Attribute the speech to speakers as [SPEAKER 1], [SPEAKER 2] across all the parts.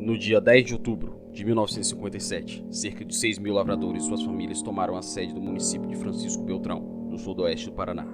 [SPEAKER 1] No dia 10 de outubro de 1957, cerca de 6.000 lavradores e suas famílias tomaram a sede do município de Francisco Beltrão, no sudoeste do Paraná.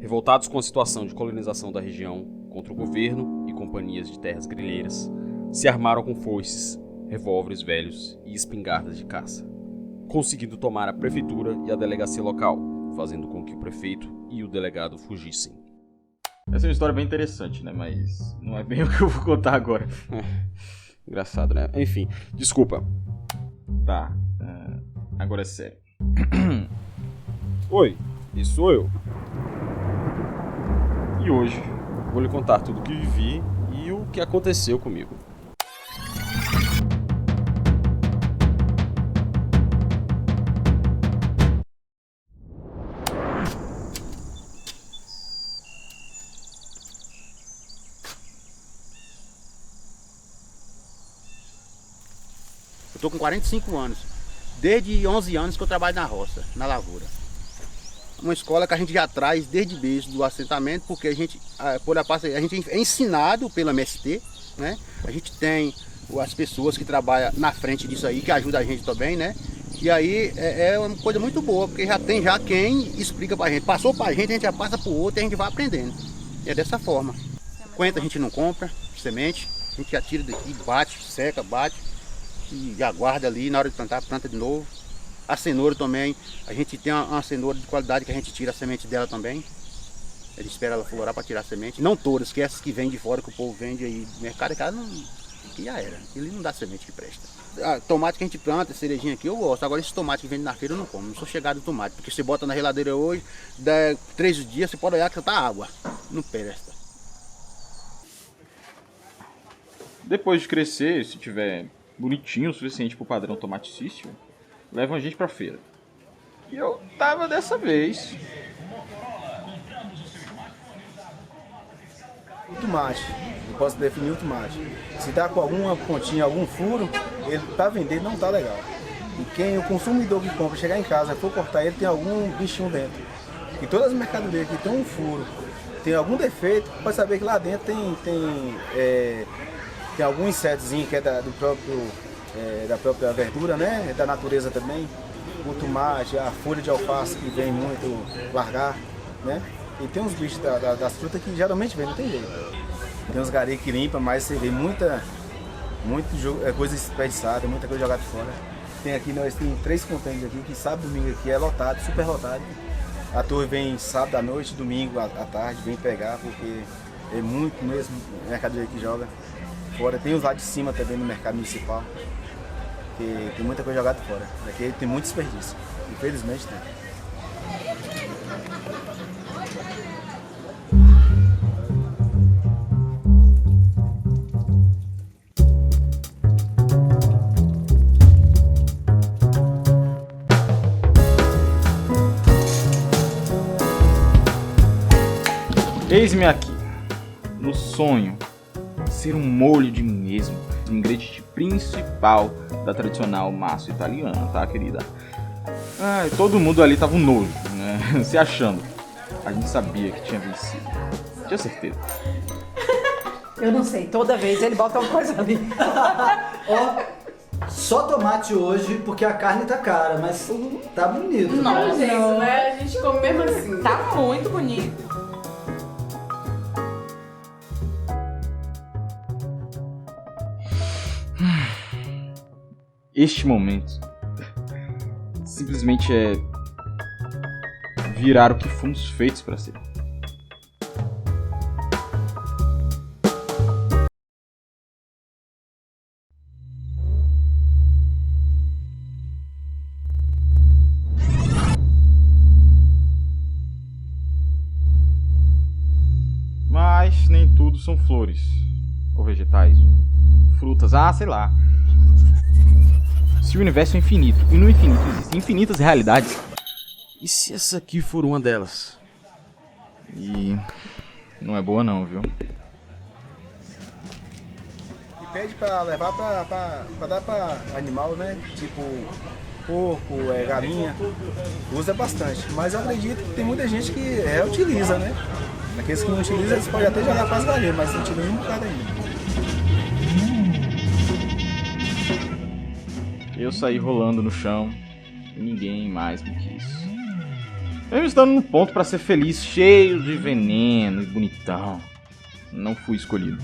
[SPEAKER 1] Revoltados com a situação de colonização da região contra o governo e companhias de terras grileiras, se armaram com foices, revólveres velhos e espingardas de caça, conseguindo tomar a prefeitura e a delegacia local, fazendo com que o prefeito e o delegado fugissem.
[SPEAKER 2] Essa é uma história bem interessante, né? Mas não é bem o que eu vou contar agora.
[SPEAKER 1] Engraçado, né? Enfim, desculpa.
[SPEAKER 2] Tá, agora é sério.
[SPEAKER 1] Oi, isso sou eu.
[SPEAKER 2] E hoje
[SPEAKER 1] Vou lhe contar tudo o que vivi e o que aconteceu comigo.
[SPEAKER 3] Eu tô com 45 anos. Desde 11 anos que eu trabalho na roça, na lavoura. Uma escola que a gente já traz desde o berço do assentamento, porque a gente é ensinado pela MST, né? A gente tem as pessoas que trabalham na frente disso aí, que ajudam a gente também, né? E aí é uma coisa muito boa, porque já tem quem explica pra gente. Passou pra gente, a gente já passa pro outro e a gente vai aprendendo. E é dessa forma. Coentro a gente não compra, semente, a gente já tira daqui, bate, seca, bate. E aguarda ali, na hora de plantar, planta de novo. A cenoura também, a gente tem uma cenoura de qualidade que a gente tira a semente dela também. Ele espera ela florar para tirar a semente. Não todas, que essas que vêm de fora, que o povo vende aí no mercado, cara, não, que já era. Ele não dá semente que presta. Tomate que a gente planta, cerejinha aqui, eu gosto. Agora esse tomate que vende na feira eu não como, não sou chegado do tomate. Porque você bota na geladeira hoje, dá 3 dias, você pode olhar que tá água. Não presta.
[SPEAKER 2] depois de crescer, se tiver bonitinho o suficiente pro padrão tomaticício, levam a gente pra feira. E eu tava dessa vez.
[SPEAKER 4] O tomate, eu posso definir o tomate. Se tá com alguma pontinha, algum furo, ele para vender não tá legal. E o consumidor que compra, chegar em casa, for cortar ele, tem algum bichinho dentro. E todas as mercadorias que tem um furo, tem algum defeito, pode saber que lá dentro tem algum insetozinho que é da própria verdura, né? É da natureza também. O tomate, a folha de alface que vem muito largar, né? E tem uns bichos das frutas que geralmente vem, não tem jeito. Tem uns gari que limpa, mas você vê muita coisa desperdiçada, muita coisa jogada fora. Tem aqui, nós temos 3 contêineres aqui, que sábado e domingo aqui é lotado, super lotado. A torre vem sábado à noite, domingo à tarde, vem pegar, porque é muito mesmo mercadoria que joga fora. Tem os lá de cima também no mercado municipal, que tem muita coisa jogada fora. Aqui tem muito desperdício, infelizmente tem.
[SPEAKER 2] Eis-me aqui, no sonho, ser um molho de mim mesmo, o ingrediente principal da tradicional massa italiana, tá, querida? Todo mundo ali tava um nojo, né? Se achando. A gente sabia que tinha vencido. Tinha certeza.
[SPEAKER 5] Eu não sei, toda vez ele bota uma coisa ali.
[SPEAKER 6] Ó, só tomate hoje porque a carne tá cara, mas tá bonito.
[SPEAKER 7] Não, gente, né? A gente come mesmo assim. Tá muito bonito.
[SPEAKER 2] Este momento simplesmente é virar o que fomos feitos para ser. Mas nem tudo são flores, ou vegetais, ou frutas, sei lá. Se o universo é infinito, e no infinito existem infinitas realidades,
[SPEAKER 1] E se essa aqui for uma delas?
[SPEAKER 2] e não é boa não, viu?
[SPEAKER 4] E pede pra levar pra dar pra animal, né? Tipo porco, galinha, usa bastante. Mas eu acredito que tem muita gente que reutiliza, né? Aqueles que não utilizam, eles podem até jogar para as galinhas, mas utilizam um bocado ainda.
[SPEAKER 2] eu saí rolando no chão e ninguém mais me quis. Mesmo estando no ponto para ser feliz, cheio de veneno e bonitão, não fui escolhido.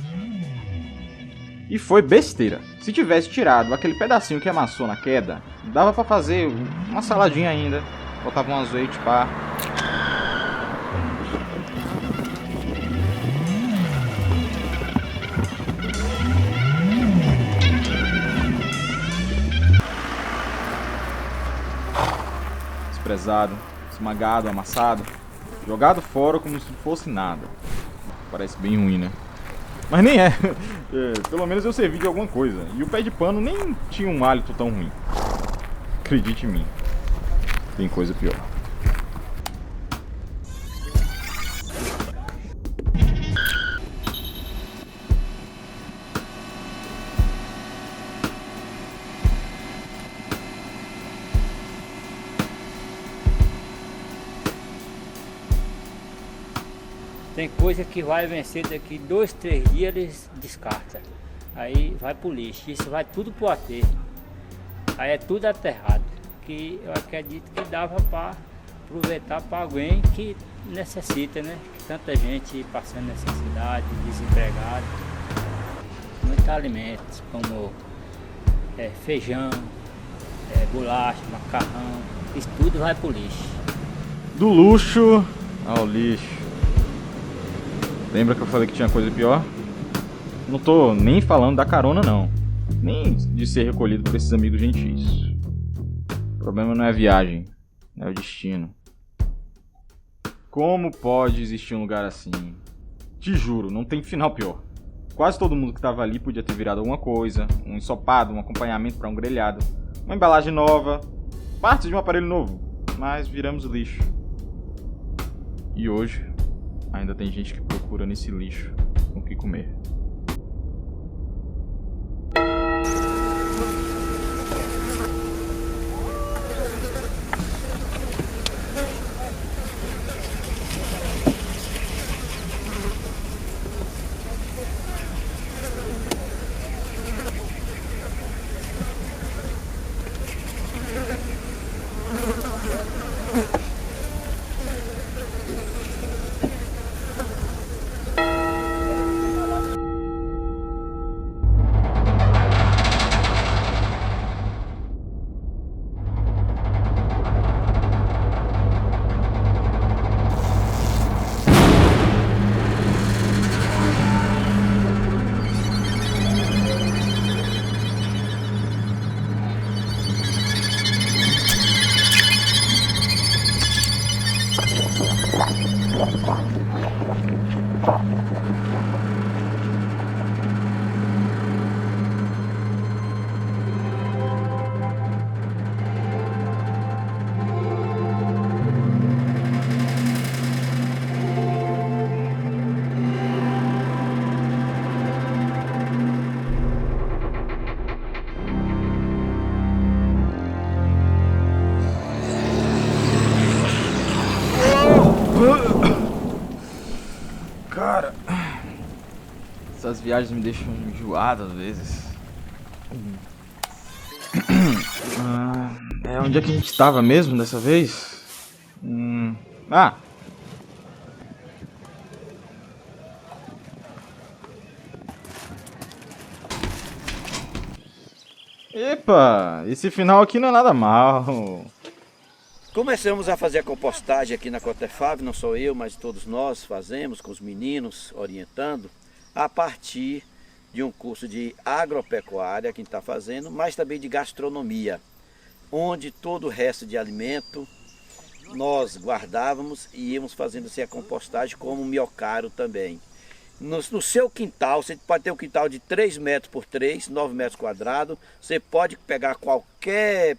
[SPEAKER 2] E foi besteira. Se tivesse tirado aquele pedacinho que amassou na queda, dava para fazer uma saladinha ainda. Botava um azeite, pá. Desprezado, esmagado, amassado, jogado fora como se fosse nada. Parece bem ruim, né? Mas nem é. Pelo menos eu servi de alguma coisa. E o pé de pano nem tinha um hálito tão ruim. Acredite em mim, tem coisa pior.
[SPEAKER 8] Tem coisa que vai vencer daqui 2, 3 dias, eles descartam. Aí vai pro lixo. Isso vai tudo pro aterro. Aí é tudo aterrado. Que eu acredito que dava para aproveitar para alguém que necessita, né? Tanta gente passando necessidade, desempregado. Muitos alimentos como feijão, bolacha, macarrão. Isso tudo vai pro lixo.
[SPEAKER 2] Do luxo ao lixo. Lembra que eu falei que tinha coisa pior? Não tô nem falando da carona, não. Nem de ser recolhido por esses amigos gentis. O problema não é a viagem, é o destino. Como pode existir um lugar assim? Te juro, não tem final pior. Quase todo mundo que tava ali podia ter virado alguma coisa. Um ensopado, um acompanhamento para um grelhado, uma embalagem nova, partes de um aparelho novo. Mas viramos lixo. E hoje ainda tem gente que procura nesse lixo o que comer. Cara, essas viagens me deixam enjoado às vezes. Onde é que a gente estava mesmo dessa vez? Epa, esse final aqui não é nada mal.
[SPEAKER 9] Começamos a fazer a compostagem aqui na Cotefab, não sou eu, mas todos nós fazemos, com os meninos orientando, a partir de um curso de agropecuária que a gente está fazendo, mas também de gastronomia, onde todo o resto de alimento nós guardávamos e íamos fazendo assim a compostagem como miocaro também. No seu quintal, você pode ter um quintal de 3 metros por 3, 9 metros quadrados, você pode pegar qualquer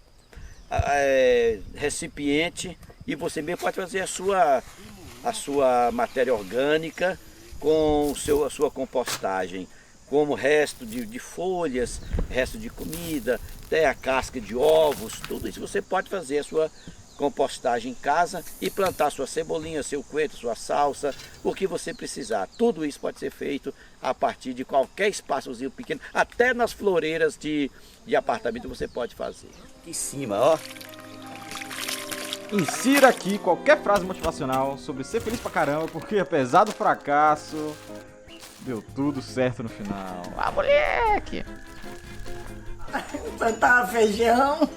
[SPEAKER 9] recipiente e você mesmo pode fazer a sua matéria orgânica com a sua compostagem, como resto de folhas, resto de comida, até a casca de ovos, tudo isso você pode fazer a sua compostagem em casa e plantar sua cebolinha, seu coentro, sua salsa, o que você precisar. Tudo isso pode ser feito a partir de qualquer espaçozinho pequeno, até nas floreiras de apartamento você pode fazer. Aqui em cima, ó.
[SPEAKER 2] Insira aqui qualquer frase motivacional sobre ser feliz pra caramba, porque apesar do fracasso, deu tudo certo no final. Ah, moleque!
[SPEAKER 10] Plantava feijão,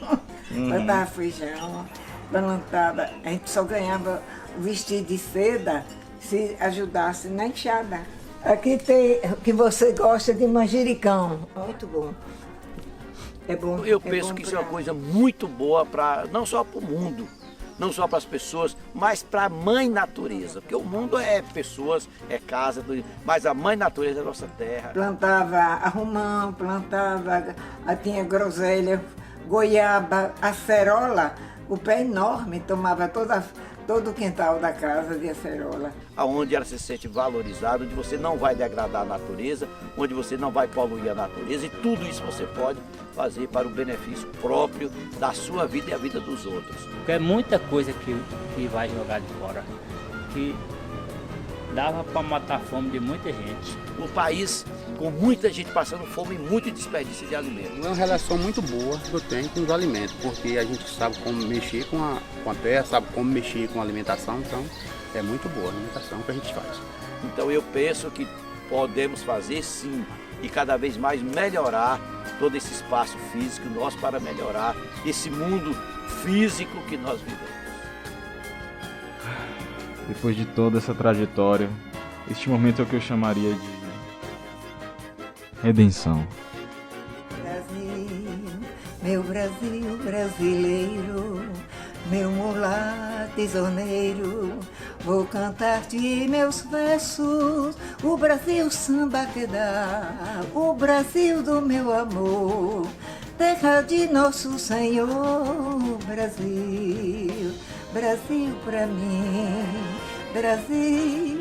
[SPEAKER 10] plantava, a gente só ganhava vestido de seda se ajudasse na enxada. Aqui tem que você gosta de manjericão, muito bom. É bom.
[SPEAKER 9] Eu penso que isso é uma coisa muito boa para não só para o mundo, não só para as pessoas, mas para a mãe natureza, porque o mundo é pessoas, é casa, mas a mãe natureza é a nossa terra.
[SPEAKER 10] Plantava arrumão, tinha groselha, goiaba, acerola, o pé enorme, tomava todo o quintal da casa de acerola.
[SPEAKER 9] Onde ela se sente valorizada, onde você não vai degradar a natureza, onde você não vai poluir a natureza, e tudo isso você pode fazer para o benefício próprio da sua vida e a vida dos outros.
[SPEAKER 8] Porque é muita coisa que vai jogar de fora, que dava para matar a fome de muita gente.
[SPEAKER 9] Um país com muita gente passando fome e muito desperdício de alimentos.
[SPEAKER 3] É uma relação muito boa que eu tenho com os alimentos, porque a gente sabe como mexer com a terra, sabe como mexer com a alimentação, então é muito boa a alimentação que a gente faz.
[SPEAKER 9] Então eu penso que podemos fazer sim, e cada vez mais melhorar todo esse espaço físico nosso para melhorar esse mundo físico que nós vivemos.
[SPEAKER 2] Depois de toda essa trajetória, este momento é o que eu chamaria de redenção.
[SPEAKER 10] Brasil, meu Brasil brasileiro, meu mulato isoneiro, vou cantar-te meus versos, o Brasil samba que dá, o Brasil do meu amor, terra de nosso Senhor, Brasil, Brasil pra mim, Brasil.